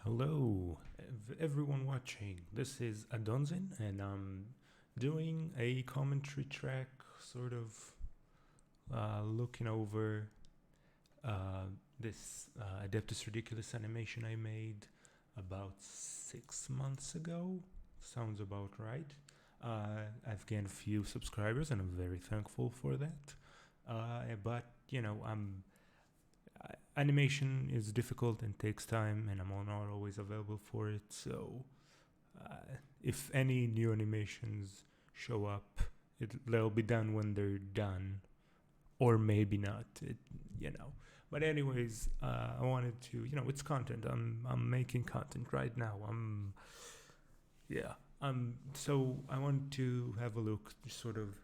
Hello, everyone watching. This is Adonzin, and I'm doing a commentary track, sort of looking over this Adeptus Ridiculous animation I made about 6 months ago. Sounds about right. I've gained a few subscribers, and I'm very thankful for that. But animation is difficult and takes time, and I'm not always available for it. So, if any new animations show up, they'll be done when they're done, or maybe not. But anyways, I wanted to, it's content. I'm making content right now. So I want to have a look, sort of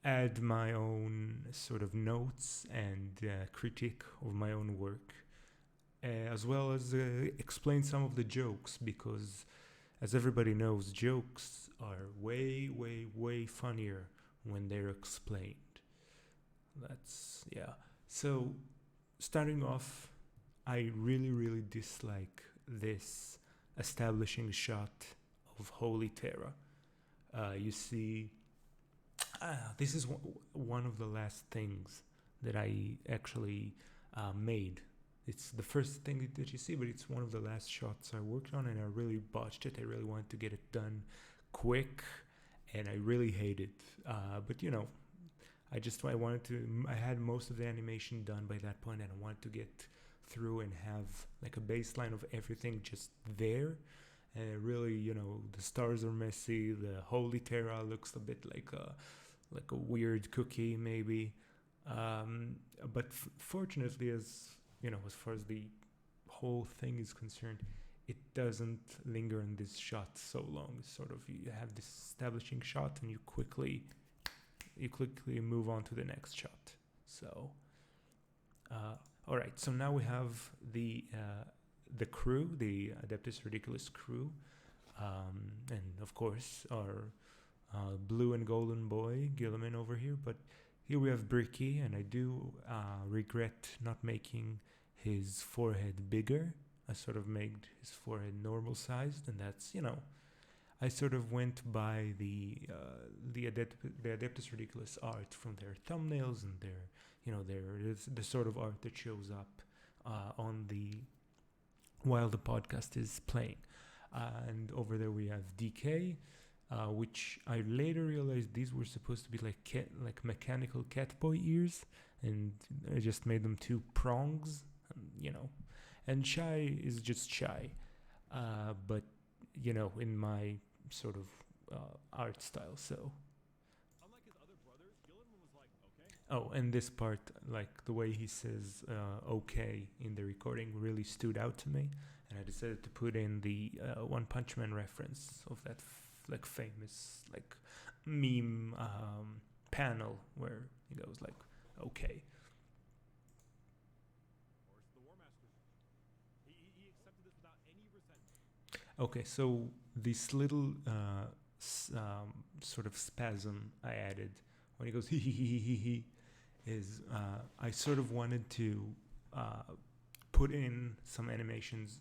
add my own sort of notes and critique of my own work, as well as explain some of the jokes, because as everybody knows, jokes are way, way, way funnier when they're explained. So, starting off, I really, really dislike this establishing shot of Holy Terra. You see, this is one of the last things that I actually made. It's the first thing that you see, but it's one of the last shots I worked on, and I really botched it. I really wanted to get it done quick, and I really hate it. I had most of the animation done by that point, and I wanted to get through and have like a baseline of everything just there. And really, the stars are messy. The Holy Terra looks a bit like a weird cookie, maybe. But fortunately, as far as the whole thing is concerned, it doesn't linger in this shot so long. Sort of, you have this establishing shot, and you quickly move on to the next shot. So, all right. So now we have the crew, the Adeptus Ridiculous crew, and of course our blue and golden boy Gilliman over here. But here we have Bricky, and I do regret not making his forehead bigger. I sort of made his forehead normal sized, and that's I sort of went by the Adeptus Ridiculous art from their thumbnails and the sort of art that shows up on the while the podcast is playing. And over there we have DK, which I later realized these were supposed to be like mechanical catboy ears, and I just made them two prongs, and Shy is just Shy, but in my sort of art style. So, unlike his other brothers, Gilliman was like, okay. oh, and this part, like the way he says okay in the recording, really stood out to me, and I decided to put in the One Punch Man reference of that famous meme panel where he goes like, okay. Of course, the War Master. He accepted this without any resentment. Okay, so this little sort of spasm I added when he goes he is I sort of wanted to put in some animations,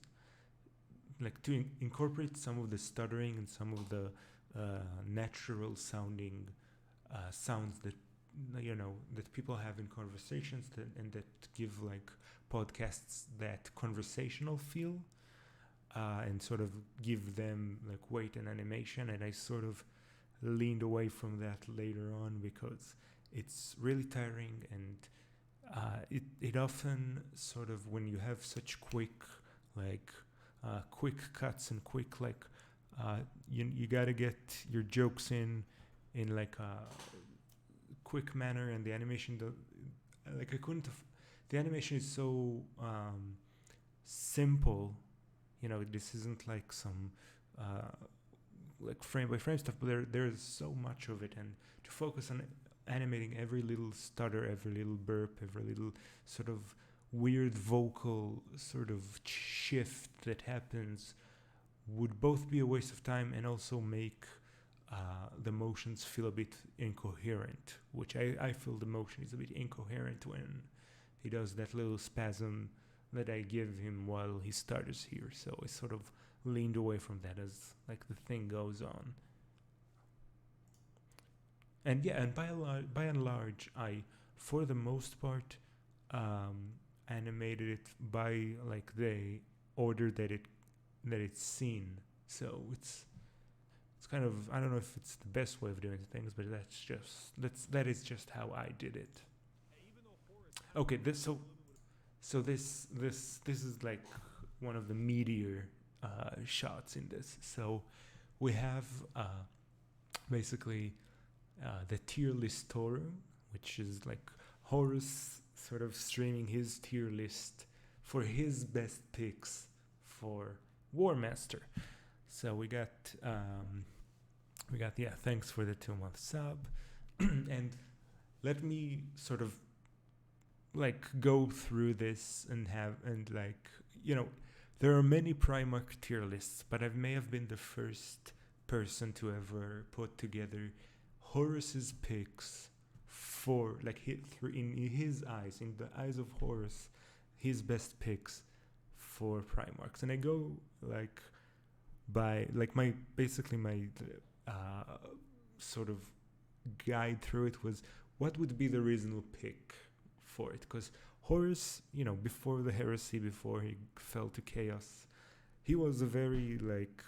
like to incorporate some of the stuttering and some of the natural sounding sounds that that people have in conversations, and that give like podcasts that conversational feel, and sort of give them like weight and animation. And I sort of leaned away from that later on because it's really tiring, and it often sort of, when you have such quick cuts and quick you got to get your jokes in like a quick manner, and the animation the animation is so simple. This isn't like some like frame by frame stuff, but there's so much of it, and to focus on animating every little stutter, every little burp, every little sort of weird vocal sort of shift that happens would both be a waste of time and also make the motions feel a bit incoherent, which I feel the motion is a bit incoherent when he does that little spasm that I give him while he starts here. So I sort of leaned away from that as like the thing goes on. And yeah, and by and large, I, for the most part, animated it by like the order that it's seen. So it's kind of, I don't know if it's the best way of doing things, but that is just how I did it. Okay, this is like one of the meteor shots in this. So we have basically the tier list forum, which is like Horus sort of streaming his tier list for his best picks for War Master. So we got yeah, thanks for the 2-month sub. And let me sort of like go through this and like, there are many Primarch tier lists, but I may have been the first person to ever put together Horus's picks for like in his eyes, in the eyes of Horus, his best picks for Primarchs. And I go like by like my sort of guide through it was what would be the reasonable pick for it, because Horus, before the heresy, before he fell to chaos, he was a very like,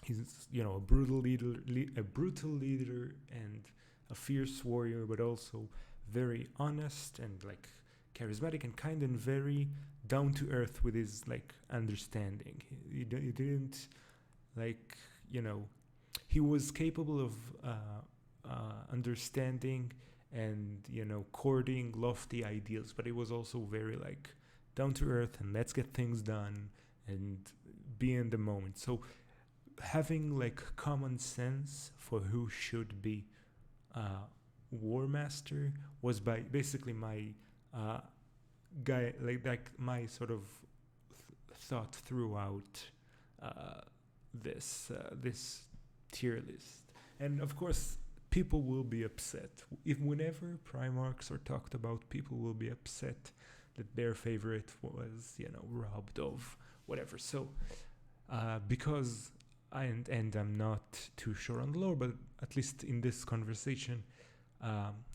he's a brutal leader and a fierce warrior, but also very honest and like charismatic and kind and very down to earth with his like understanding. He didn't like, he was capable of understanding and courting lofty ideals, but he was also very like down to earth and let's get things done and be in the moment. So having like common sense for who should be War Master was by basically my guy, like my sort of thought throughout this tier list. And of course, people will be upset if whenever Primarchs are talked about. People will be upset that their favorite was robbed of whatever. So because and I'm not too sure on the lore, but at least in this conversation,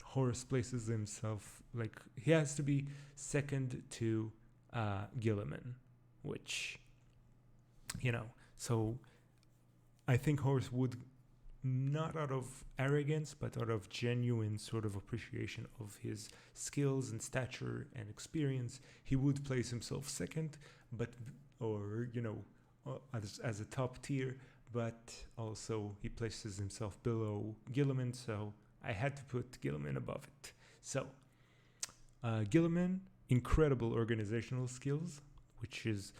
Horus places himself like he has to be second to Gilliman, which so I think Horus would, not out of arrogance, but out of genuine sort of appreciation of his skills and stature and experience, he would place himself second, but as a top tier, but also he places himself below Gilliman, so I had to put Gilliman above it. So Gilliman, incredible organizational skills, which is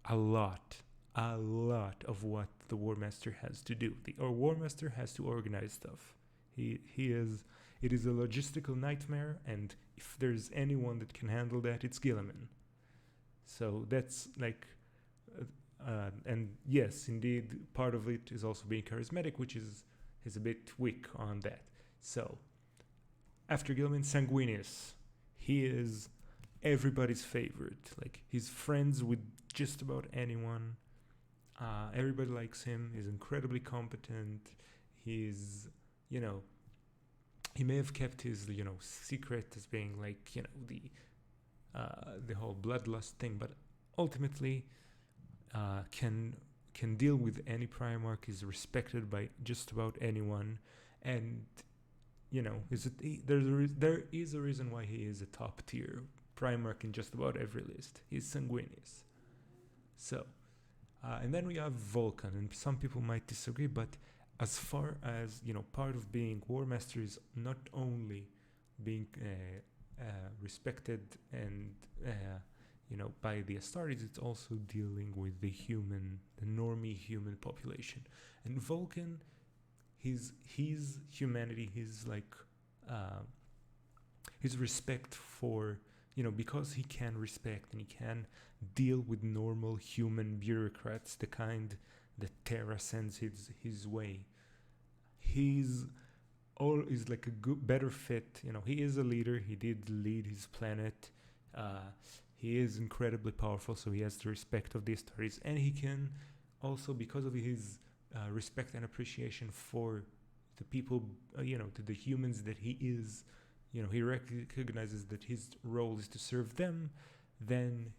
a lot of what the War Master has to do. The War Master has to organize stuff. It is a logistical nightmare, and if there's anyone that can handle that, it's Gilliman. So that's like, and yes, indeed, part of it is also being charismatic, which is a bit weak on that. So after Gilliman, Sanguinius, he is everybody's favorite. Like he's friends with just about anyone. Everybody likes him. He's incredibly competent. He's, he may have kept his, secret as being like, the whole bloodlust thing, but ultimately, can deal with any Primarch. Is respected by just about anyone, and there is a reason why he is a top tier Primarch in just about every list. He's Sanguinius. So. And then we have Vulcan, and some people might disagree, but as far as, part of being War Master is not only being respected and, by the Astartes, it's also dealing with the normie human population. And Vulcan, his humanity, his respect for, because he can respect and he can deal with normal human bureaucrats, the kind that Terra sends his way. Is like a better fit. He is a leader. He did lead his planet. he is incredibly powerful, so he has the respect of the Astartes, and he can also, because of his respect and appreciation for the people, to the humans that he is, he recognizes that his role is to serve them. Then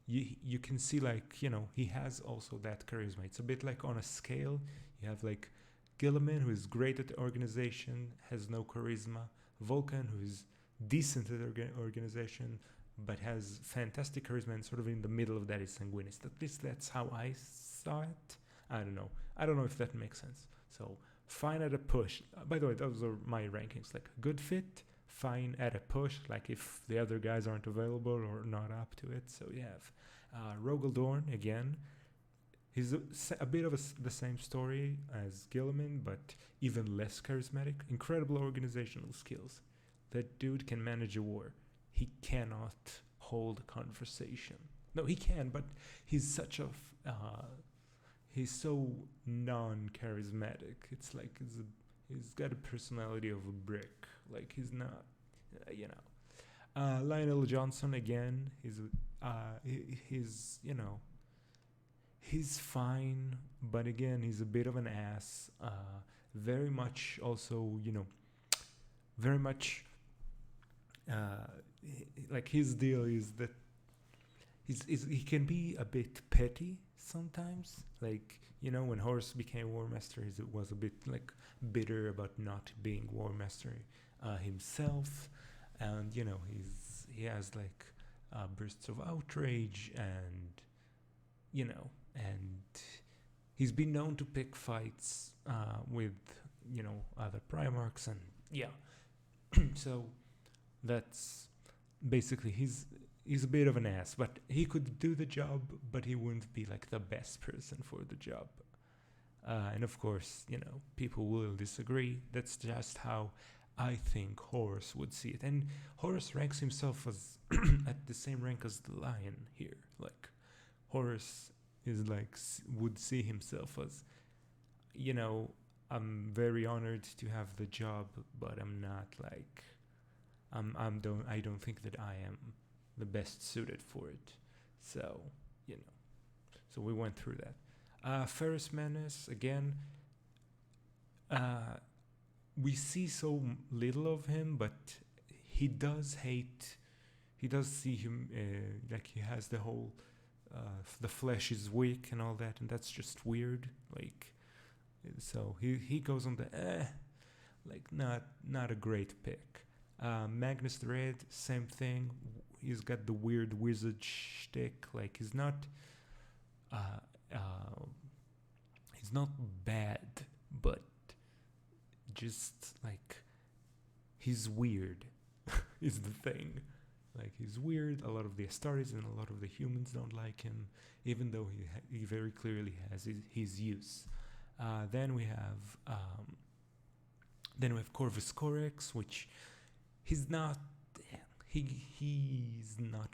you can see, like, he has also that charisma. It's a bit like on a scale. You have like Gilliman, who is great at the organization, has no charisma. Vulcan, who is decent at organization, but has fantastic charisma, and sort of in the middle of that is Sanguinis. At least that's how I saw it. I don't know if that makes sense. So fine at a push. By the way, those are my rankings. Like good fit, fine at a push, like if the other guys aren't available or not up to it. So you have Rogel Dorn again. He's a bit of the same story as Gilliman, but even less charismatic. Incredible organizational skills. That dude can manage a war. He cannot hold a conversation. No, he can, but he's such a he's so non-charismatic. It's like he's got a personality of a brick. Like he's not, Lionel Johnson again. He's fine, but again, he's a bit of an ass. Very much also, very much. Like his deal is that he can be a bit petty sometimes. Like when Horus became War Master, he was a bit like bitter about not being War Master himself, and he has like bursts of outrage, and and he's been known to pick fights with other Primarchs, and so that's basically he's a bit of an ass, but he could do the job, but he wouldn't be like the best person for the job. And of course, people will disagree. That's just how I think Horus would see it. And Horus ranks himself as at the same rank as the Lion here. Like Horus is like would see himself as, I'm very honored to have the job, but I'm not like I don't think that I am the best suited for it. So, so we went through that. Ferrus Manus, again, we see so little of him, but he does see him, like he has the whole, the flesh is weak and all that, and that's just weird. Like, so he goes on the, like not a great pick. Magnus the Red, same thing. He's got the weird wizard shtick. Like he's not bad, but just like he's weird is the thing. Like he's weird. A lot of the Astartes and a lot of the humans don't like him, even though he very clearly has his use. Then we have Corvus Corex, which he's not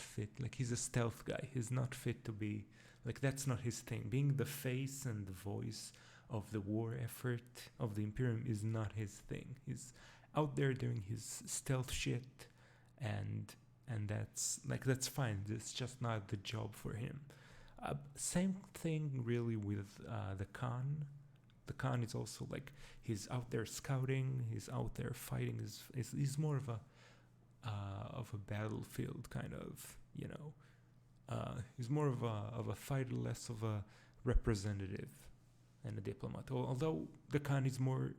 fit. Like he's a stealth guy. He's not fit to be like, that's not his thing. Being the face and the voice of the war effort of the Imperium is not his thing. He's out there doing his stealth shit, and that's fine. It's just not the job for him. Same thing really with the Khan. The Khan is also like, he's out there scouting, he's out there fighting. He's more of a battlefield kind of, he's more of a fighter, less of a representative and a diplomat. Although the Khan is more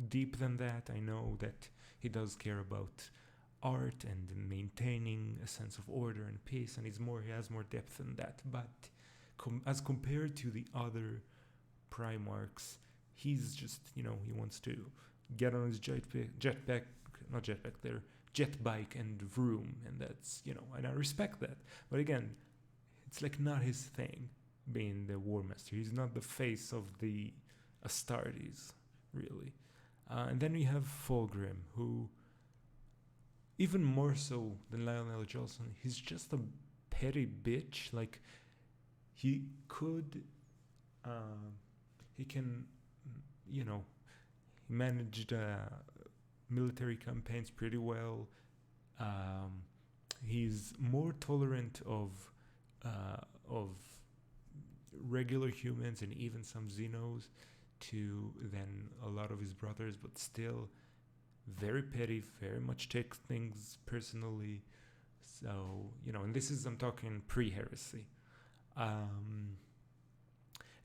deep than that. I know that he does care about art and maintaining a sense of order and peace, and he has more depth than that. But as compared to the other Primarchs, he's just, he wants to get on his jetbike and vroom, and that's, and I respect that. But again, it's like not his thing being the War Master. He's not the face of the Astartes, really. And then we have Fulgrim, who, even more so than Lionel Johnson, he's just a petty bitch. Like, he can, he managed military campaigns pretty well. he's more tolerant of regular humans and even some xenos than a lot of his brothers, but still very petty, very much takes things personally. So, and this is, I'm talking pre-heresy. Um,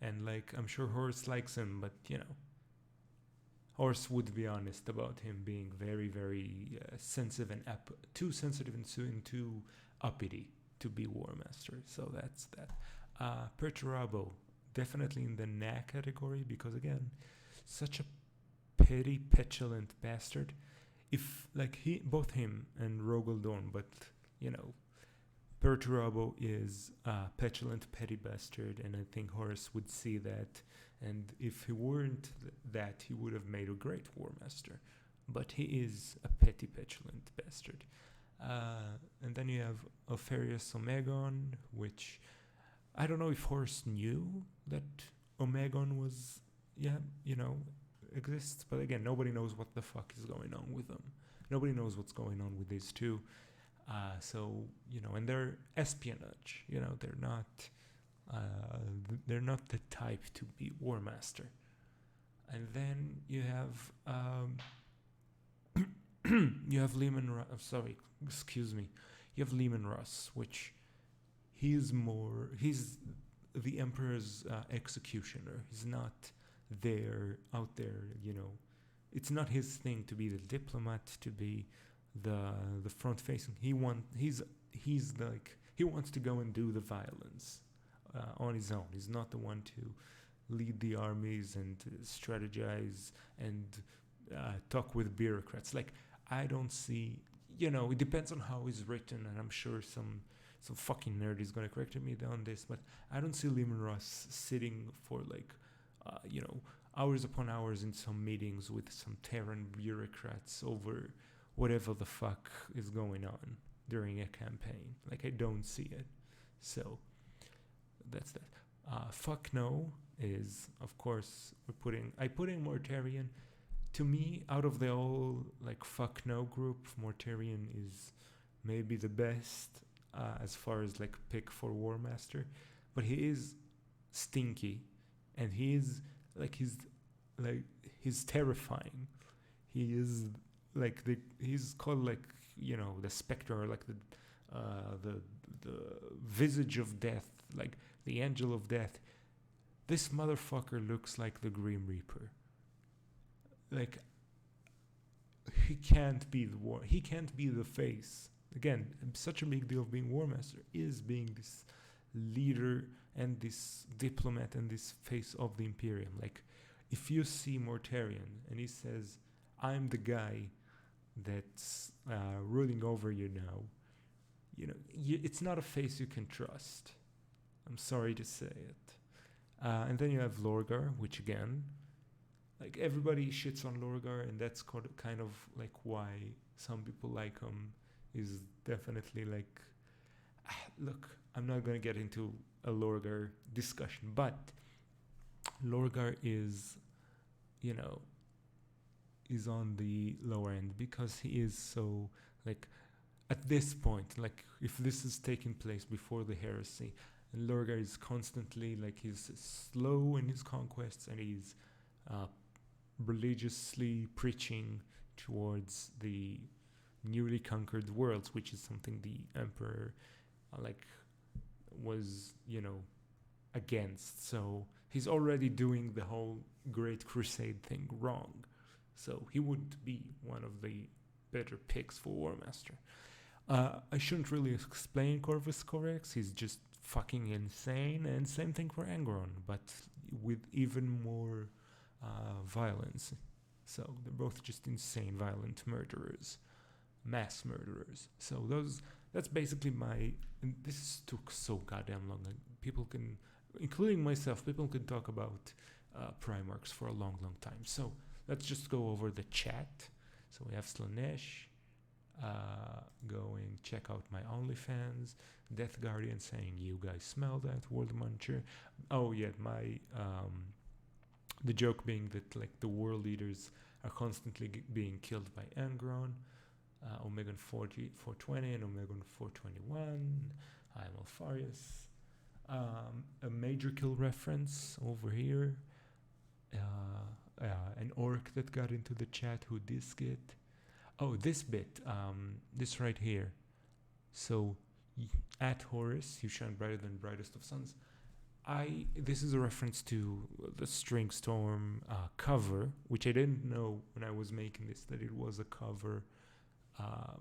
and like, I'm sure Horus likes him, but Horus would be honest about him being very, very sensitive and too sensitive and too uppity to be War Master. So that's that. Perturabo, definitely in the nah category because again, such a petty, petulant bastard. If like both him and Rogel Dorn, but Perturabo is a petulant, petty bastard, and I think Horus would see that. And if he weren't that, he would have made a great War Master. But he is a petty, petulant bastard. And then you have Opharius Omegon, which I don't know if Horus knew that Omegon was, exists. But again, nobody knows what the fuck is going on with them. Nobody knows what's going on with these two. So, and they're espionage. They're not the type to be War Master. And then you have you have Lehman Russ. You have Lehman Russ, which he's the Emperor's executioner. He's not out there. It's not his thing to be the diplomat, to be the front facing. He wants to go and do the violence on his own. He's not the one to lead the armies and strategize and talk with bureaucrats. Like, I don't see, it depends on how it's written, and I'm sure some fucking nerd is going to correct me on this, but I don't see Lehman Russ sitting for hours upon hours in some meetings with some Terran bureaucrats over whatever the fuck is going on during a campaign. Like, I don't see it. So that's that. Fuck no is, of course, I put in Mortarion. To me, out of the whole fuck no group, Mortarion is maybe the best as far as pick for War Master, but he is stinky, and he's terrifying. He is he's called the spectre, or the visage of death, the angel of death. This motherfucker looks like the Grim Reaper. He can't be the face. Again, such a big deal of being War Master is being this leader and this diplomat and this face of the Imperium. If you see Mortarion and he says, "I'm the guy that's ruling over you now," it's not a face you can trust. I'm sorry to say it. And then you have Lorgar, which again, everybody shits on Lorgar, and that's kind of why some people like him. Is definitely look, I'm not going to get into a Lorgar discussion, but Lorgar is on the lower end because he is so at this point, if this is taking place before the heresy, and Lorgar is constantly he's slow in his conquests, and he's religiously preaching towards the newly conquered worlds, which is something the Emperor was against. So he's already doing the whole Great Crusade thing wrong. So he would be one of the better picks for War Master. I shouldn't really explain Corvus Corex. He's just fucking insane, and same thing for Angron, but with even more violence. So they're both just insane, violent murderers, mass murderers. So that's basically and this took so goddamn long. People can, including myself, people can talk about Primarchs for a long, long time. So let's just go over the chat. So we have Slanesh going, check out my OnlyFans. Death Guardian saying, you guys smell that. World Muncher. Oh yeah, my the joke being that the world leaders are constantly being killed by Angron. Omegon 40, 420 and Omegon 421. I'm Alfarius. A major kill reference over here. An orc that got into the chat who disked it. Oh, this bit. This right here. So, at Horus, you shine brighter than brightest of suns. This is a reference to the String Storm cover, which I didn't know when I was making this that it was a cover.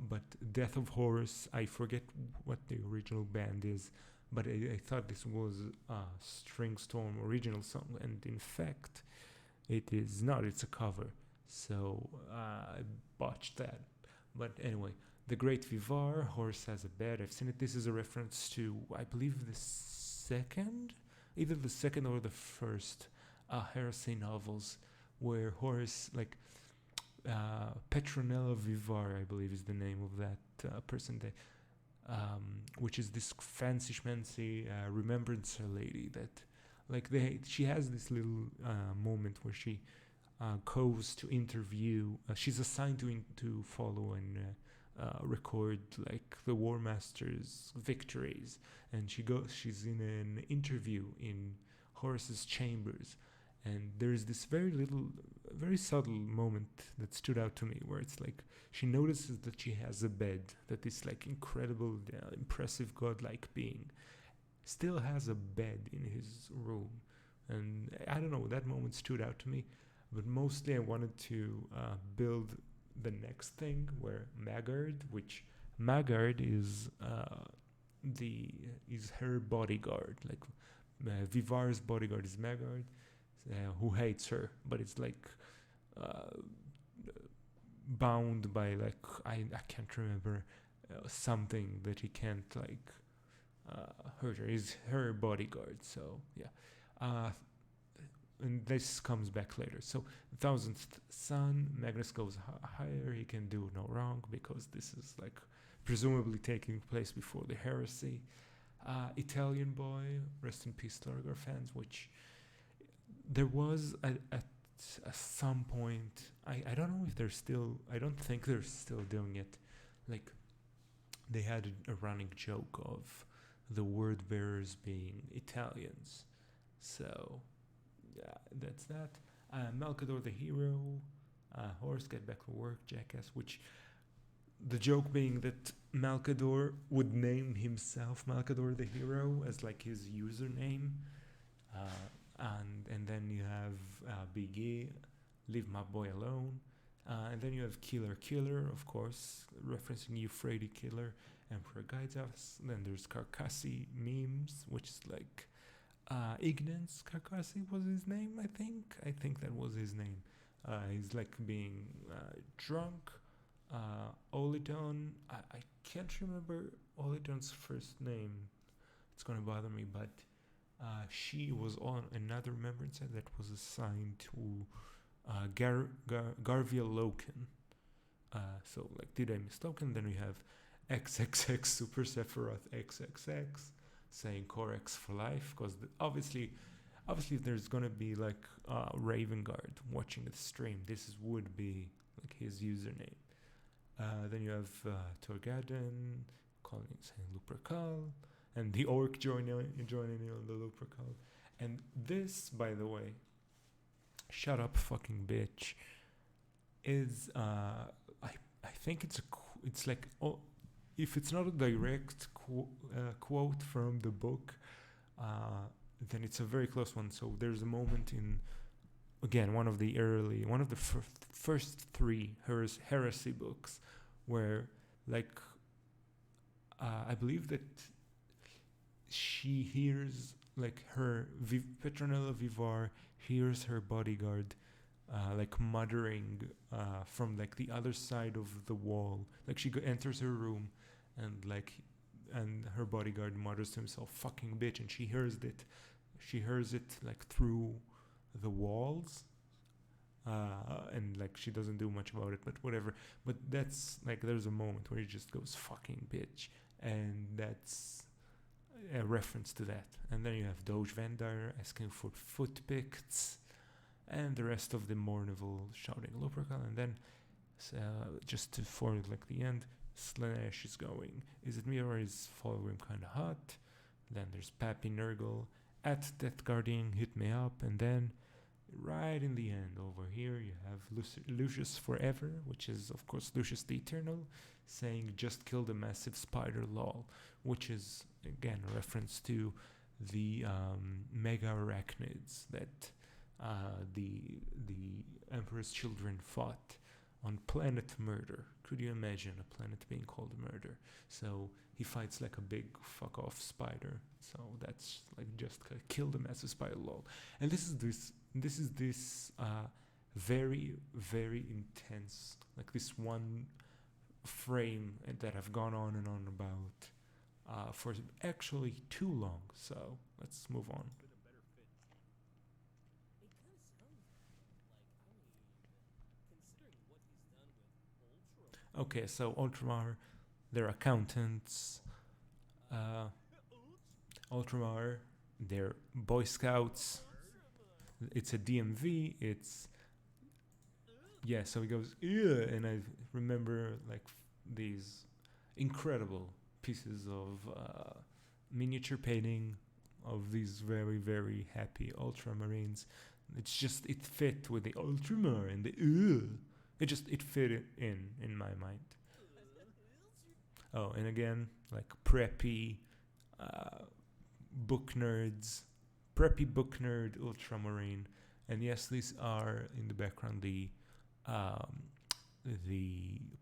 But Death of Horus, I forget what the original band is, but I thought this was a String Storm original song, and in fact, it is not. It's a cover. So I botched that. But anyway, the Great Vivar, Horus has a bed. I've seen it. This is a reference to, I believe, the second, either the second or the first heresy novels, where Horus, like, Petronella Vivar, I believe is the name of that person, which is this fancy schmancy remembrancer lady that, like, she has this little moment where she goes to interview. She's assigned to follow and record like the War Master's victories, and she's in an interview in Horus's chambers, and there's this very subtle moment that stood out to me, where it's like she notices that she has a bed, that this like incredible, impressive godlike being still has a bed in his room. And I don't know, that moment stood out to me. But mostly I wanted to build the next thing, where Maggard, which Maggard is her bodyguard. Like Vivar's bodyguard is Maggard, who hates her, but it's like bound by like I can't remember something that he can't like hurt her. He's her bodyguard, so yeah. And this comes back later. So, 1000th Sun, Magnus goes higher. He can do no wrong, because this is like presumably taking place before the heresy. Italian Boy, rest in peace, Largar fans, which there was at some point, I don't know if they're still, I don't think they're still doing it. Like, they had a running joke of the word bearers being Italians. So, yeah, that's that. Malcador the hero, Horus get back to work, jackass, which the joke being that Malcador would name himself Malcador the hero as like his username. And then you have Big E, Leave My Boy Alone. And then you have Killer Killer, of course, referencing Euphrates Killer, Emperor Guides Us. Then there's Carcassi memes, which is like Ignance Carcassi was his name, I think. I think that was his name. He's like being drunk. Oliton, I can't remember Oliton's first name. It's gonna bother me, but she was on another remembrance that was assigned to Garvia Loken. So like, did I miss Loken? Then we have XXX Super Sephiroth XXX saying Corex for life, because obviously there's gonna be like Ravengard watching the stream. This would be like his username. Then you have Torgaden calling saying Lupercal, and the orc joining in on the Lupercal. And this, by the way, shut up fucking bitch, is I think it's like, oh, if it's not a direct quote from the book, then it's a very close one. So there's a moment in, again, one of the first three heresy books, where like I believe that she hears like her Petronella Vivar hears her bodyguard like muttering from like the other side of the wall. Like she enters her room, and her bodyguard mutters to himself, "Fucking bitch," and she hears it like through the walls. And like she doesn't do much about it, but whatever. But that's like, there's a moment where he just goes "fucking bitch," and that's a reference to that. And then you have Doge Vandar asking for foot picks, and the rest of the Mournival shouting Lupercal. And then So for like the end, Slanesh is going. Is it me or is Fulgrim kind of hot? Then there's Pappy Nurgle at Death Guardian, hit me up, and then right in the end over here you have Lucius Forever, which is of course Lucius the Eternal, saying just kill the massive spider lol, which is again a reference to the mega arachnids that the Emperor's children fought on planet Murder. Could you imagine a planet being called Murder? So he fights like a big fuck off spider. So that's like just kill the massive spider lol. And this is this very very intense, like this one frame that I've gone on and on about for actually too long. So let's move on. Been a better fit. It kind of sounds considering what he's done with Ultra. Okay, so Ultramar, they're accountants. Ultramar, they're Boy Scouts. It's a DMV. It's yeah. So he goes yeah, and I remember like these incredible pieces of miniature painting of these very very happy Ultramarines. It's just it fit with the Ultramar and the it fit it in my mind. Oh, and again, like preppy book nerds, preppy book nerd Ultramarine, and yes, these are in the background the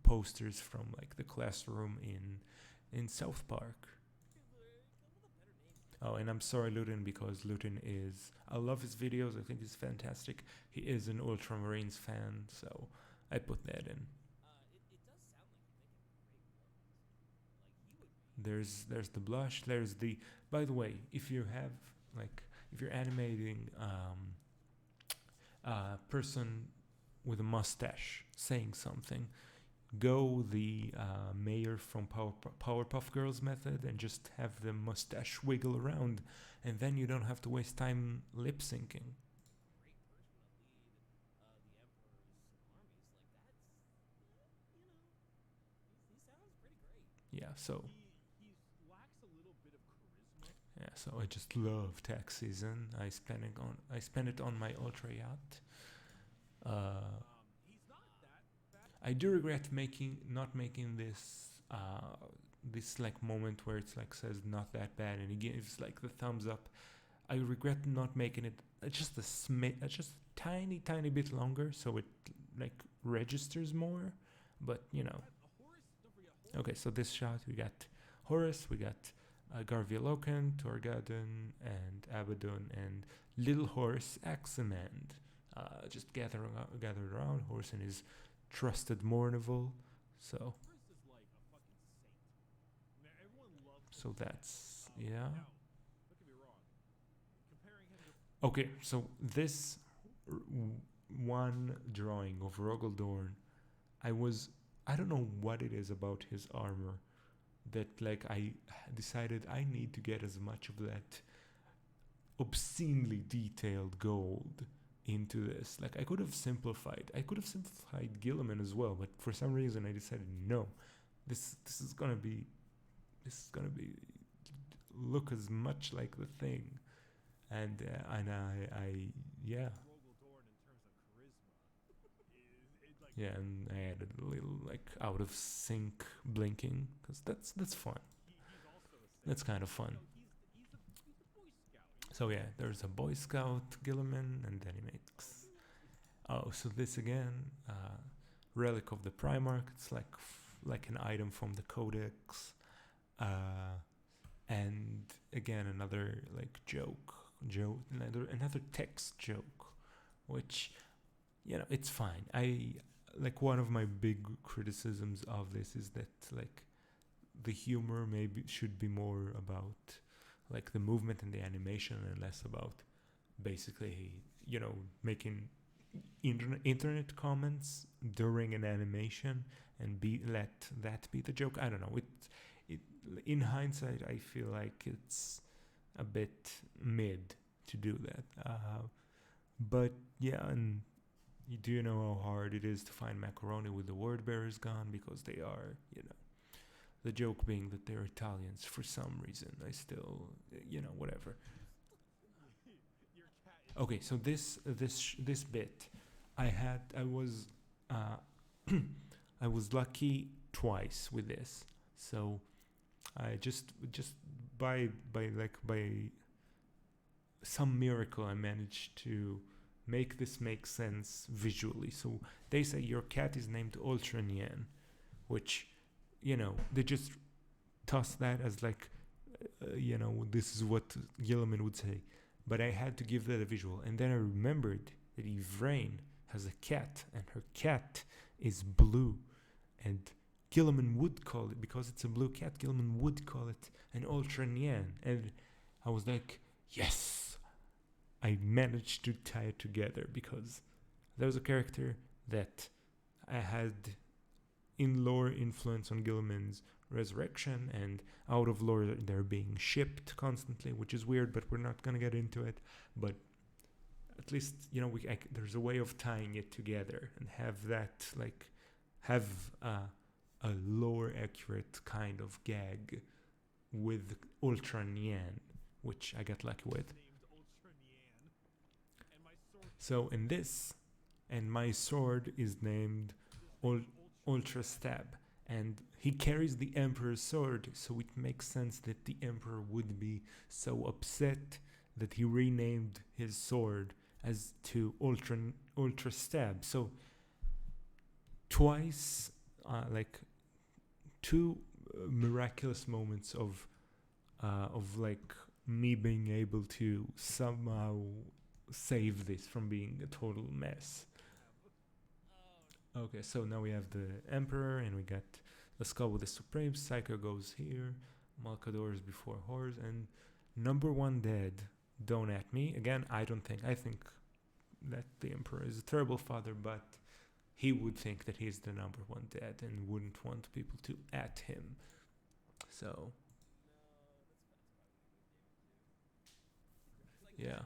posters from like the classroom in South Park. Oh, and I'm sorry, Luton, because Luton is I love his videos. I think he's fantastic. He is an Ultramarines fan, so I put that in. It does sound like you make a great one. Like he would. There's the blush. There's the. By the way, if you're animating a person with a mustache saying something, go the mayor from Powerpuff Girls method and just have the mustache wiggle around, and then you don't have to waste time lip syncing. Great person to lead the Emperor's armies like that's, he sounds pretty great. Yeah, so He lacks a little bit of charisma. yeah, so I just love tax season. I spend it on my ultra yacht. He's not that bad. I do regret not making this this like moment where it's like says not that bad and he gives like the thumbs up. I regret not making it just just tiny bit longer so it like registers more. But you know, Horus, don't forget Horus. okay. So this shot we got Horus, we got Garvialokan, Torgadon, and Abaddon, and Little Horse Axamand. Just gathered around. Horse and his trusted Mournival. So Horus is like a fucking saint. Man, everyone loves him. so that's yeah. Now, don't get me wrong. Comparing him to Okay, so this one drawing of Rogaldorn, I don't know what it is about his armor that like I decided I need to get as much of that obscenely detailed gold into this. Like I could have simplified Gilliman as well, but for some reason I decided no. This is gonna be look as much like the thing. And I yeah. Rogaldorn in terms of charisma. It's like Yeah, and I added a little like out of sync blinking because that's fun. he's also a saint. That's kind of fun. So he's a Boy Scout. So yeah, there's a Boy Scout Gilliman, and then he makes. Oh, so this again, relic of the Primarch. It's like an item from the Codex, and again another like another text joke, which you know it's fine. I like one of my big criticisms of this is that like the humor maybe should be more about like the movement and the animation and less about basically making internet comments during an animation and let that be the joke. I don't know, it in hindsight I feel like it's a bit mid to do that, but yeah, and do you know how hard it is to find macaroni with the word bearers gone? Because they are, the joke being that they're Italians for some reason. I still, whatever. Your cat is Okay, so this bit, I was uh, I was lucky twice with this. So I just by some miracle I managed to make this make sense visually. So they say your cat is named Ultranyan, which they just toss that as like this is what Gilliman would say. But I had to give that a visual, and then I remembered that Yvrain has a cat, and her cat is blue, and Gilliman would call it, because it's a blue cat, Gilliman would call it an Ultranyan. And I was like, yes, I managed to tie it together, because there was a character that I had in lore influence on Gilliman's resurrection, and out of lore they're being shipped constantly, which is weird, but we're not gonna get into it. But at least there's a way of tying it together and have that have a lore accurate kind of gag with Ultra Nyan, which I got lucky with. named Ultra Nyan. And my sword So in this, and my sword is named Ultra Stab, and he carries the Emperor's sword, so it makes sense that the Emperor would be so upset that he renamed his sword as to Ultra Stab. So twice, two miraculous moments of me being able to somehow save this from being a total mess. Okay, so now we have the Emperor, and we got the skull with the Supreme. Psycho goes here. Malkador is before Horrors, and number one dead. Don't at me. Again, I think that the Emperor is a terrible father, but he would think that he's the number one dead and wouldn't want people to at him. So, yeah.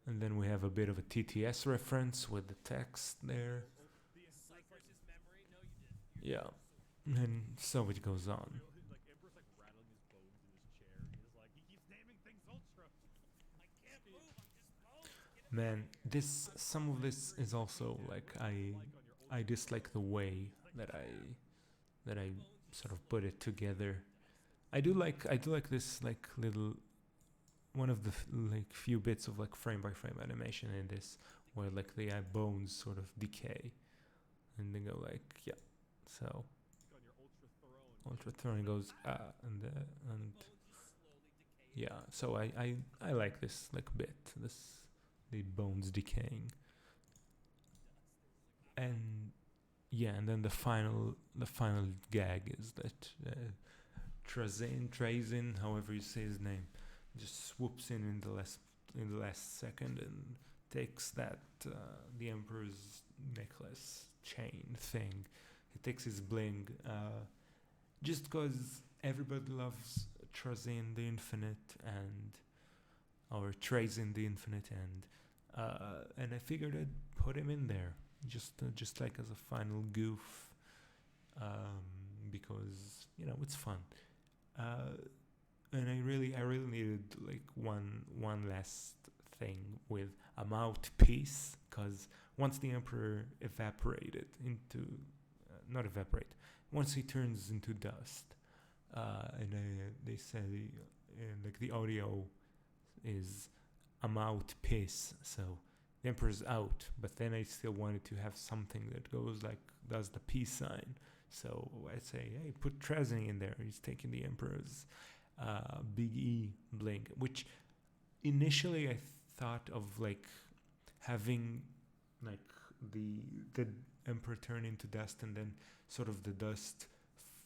And then we have a bit of a TTS reference with the text there. the Emperor's memory? No, you didn't. Yeah. And so it goes on. Emperor's rattling his bones in his chair. He's like, he keeps naming things Ultra. I can't move. I'm just bone. Man, some of this is also I dislike the way that I sort of put it together. I do like this little one of the few bits of frame by frame animation in this, where the bones sort of decay, and they go so On your Ultra Throne. Ultra Throne goes and yeah. So I like this bit, the bones decaying, and yeah, and then the final gag is that Trazin, however you say his name, just swoops in the last second and takes that the Emperor's necklace chain thing. He takes his bling, just because everybody loves Trazin the Infinite or Trazin the Infinite, and I figured I'd put him in there just as a final goof, because it's fun. And I really needed one last thing with a mouthpiece, because once the Emperor once he turns into dust, and they say the audio is a mouthpiece, so the Emperor's out, but then I still wanted to have something that does the peace sign. So I say, hey, put Trazin in there. He's taking the Emperor's Big E bling, which initially I thought of having the Emperor turn into dust, and then sort of the dust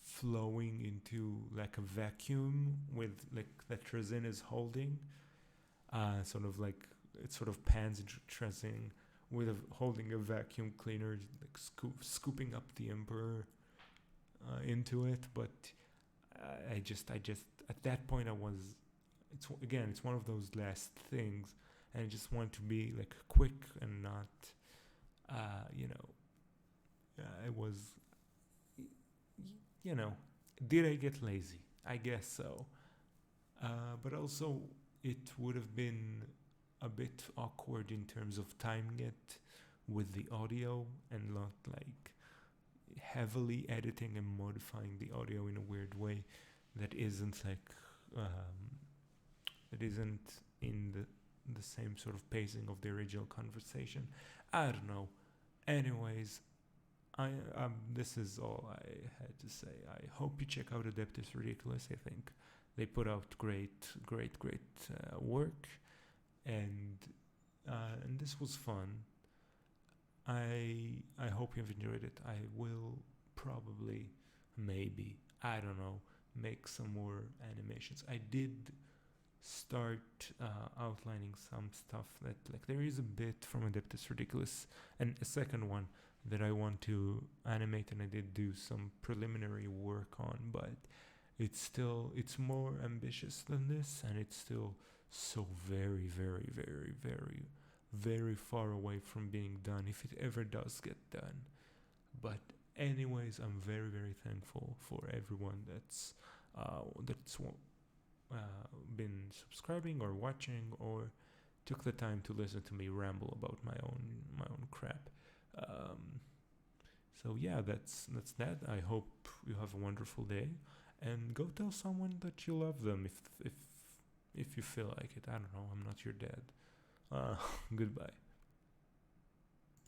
flowing into a vacuum with that Trazin is holding, it sort of pans into Trazin with holding a vacuum cleaner, scooping up the Emperor into it. But I just at that point it's one of those last things, and I just want to be quick and not You know, I was, you know, did I get lazy? I guess so. But also, it would have been a bit awkward in terms of timing it with the audio and not like heavily editing and modifying the audio in a weird way that isn't like that isn't in the same sort of pacing of the original conversation. I don't know. Anyways, I this is all I had to say. I hope you check out Adept is Ridiculous. I think they put out great work, and this was fun. I hope you've enjoyed it. I will probably, maybe, I don't know, make some more animations. I did start outlining some stuff that, like, there is a bit from Adeptus Ridiculous and a second one that I want to animate, and I did do some preliminary work on, but it's more ambitious than this, and it's still so very far away from being done, if it ever does get done. But anyways, I'm very thankful for everyone that's been subscribing or watching or took the time to listen to me ramble about my own crap. So yeah, that's that. I hope you have a wonderful day, and go tell someone that you love them if you feel like it. I don't know. I'm not your dad. Goodbye.